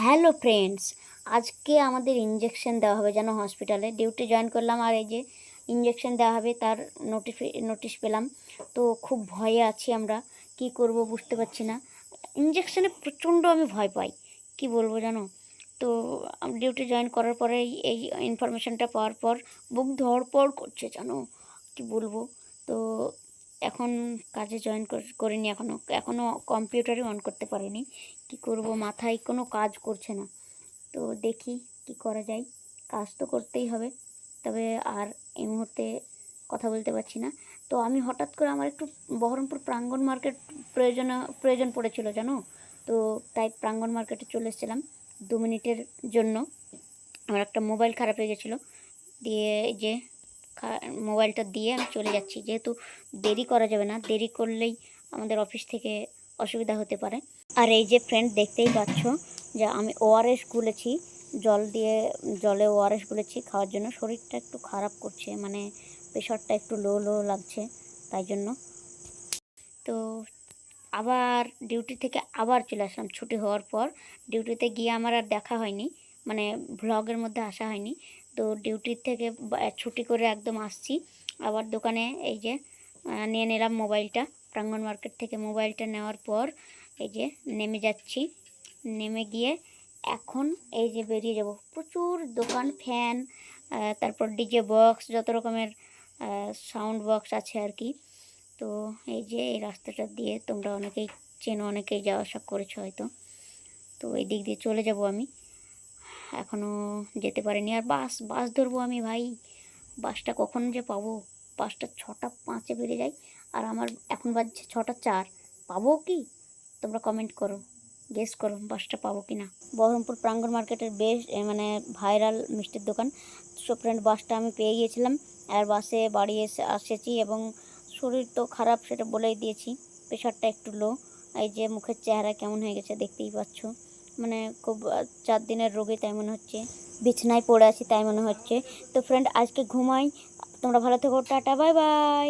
Hello friends, আজকে আমাদের injection দেওয়া হবে যেন হসপিটালে। ডিউটি জয়েন করলাম আর এই যে ইঞ্জেকশন দেওয়া হবে তার নোটিশ পেলাম। তো খুব ভয়ে আছি আমরা, কি করব বুঝতে পারছি না। ইঞ্জেকশনে প্রচণ্ড আমি ভয় পাই, কি বলবো জানো। তো ডিউটি জয়েন করার পরে এই ইনফরমেশানটা পাওয়ার পর বুক ধড়পড় করছে জানো, কি বলবো। তো এখন কাজে জয়েন করিনি, এখনও কম্পিউটারই অন করতে পারিনি। কি করব, মাথায় কোনো কাজ করছে না। তো দেখি কি করা যায়, কাজ তো করতেই হবে, তবে আর এই মুহূর্তে কথা বলতে পারছি না। তো আমি হঠাৎ করে আমার একটু বহরমপুর প্রাঙ্গণ মার্কেট প্রয়োজন পড়েছিল জানো। তো তাই প্রাঙ্গণ মার্কেটে চলে এসেছিলাম 2 মিনিটের জন্য। আমার একটা মোবাইল খারাপ হয়ে গেছিলো, দিয়ে এই যে মোবাইলটা দিয়ে আমি চলে যাচ্ছি, যেহেতু দেরি করা যাবে না, দেরি করলেই আমাদের অফিস থেকে অসুবিধা হতে পারে। আর এই যে ফ্রেন্ড, দেখতেই পাচ্ছ যে আমি ওআরএস গুলেছি, জলে ওআরএস গুলেছি খাওয়ার জন্য। শরীরটা একটু খারাপ করছে, মানে প্রেশারটা একটু লো লো লাগছে, তাই জন্য। তো আবার ডিউটি থেকে আবার চলে আসলাম ছুটি হওয়ার পর। ডিউটিতে গিয়ে আমার আর দেখা হয়নি, মানে ভ্লগের মধ্যে আসা হয়নি। তো ডিউটির থেকে ছুটি করে একদম আসছি আবার দোকানে। এই যে নিয়ে নিলাম মোবাইলটা, প্রাঙ্গণ মার্কেট থেকে মোবাইলটা নেওয়ার পর এই যে নেমে যাচ্ছি। নেমে গিয়ে এখন এই যে বেরিয়ে যাব। প্রচুর দোকান, ফ্যান, তারপর ডিজে বক্স, যত রকমের সাউন্ড বক্স আছে আর কি। তো এই যে এই রাস্তাটা দিয়ে তোমরা অনেকেই চেনো, অনেকেই যাওয়া আসা করেছো হয়তো। তো এই দিক দিয়ে চলে যাব আমি, এখনও যেতে পারিনি। আর বাস ধরবো আমি, ভাই বাসটা কখন যে পাবো। বাসটা 6:05 বেরিয়ে যায়, আর আমার এখন বাজছে 6:04। পাবো কি? তোমরা কমেন্ট করো, গেস করো বাসটা পাবো কি না। বহরমপুর প্রাঙ্গণ মার্কেটের বেশ মানে ভাইরাল মিষ্টির দোকান। সো ফ্রেন্ড, বাসটা আমি পেয়ে গিয়েছিলাম, আর বাসে বাড়ি এসেছি। এবং শরীর তো খারাপ, সেটা বলেই দিয়েছি, প্রেশারটা একটু লো। এই যে মুখের চেহারা কেমন হয়ে গেছে দেখতেই পাচ্ছ, মানে খুব 4 দিনের রোগী তাই মনে হচ্ছে, বিছানায় পড়ে আছি তাই মনে হচ্ছে। তো ফ্রেন্ড, আজকে ঘুমাই। তোমরা ভালো থেকো, টাটা, বাই বাই।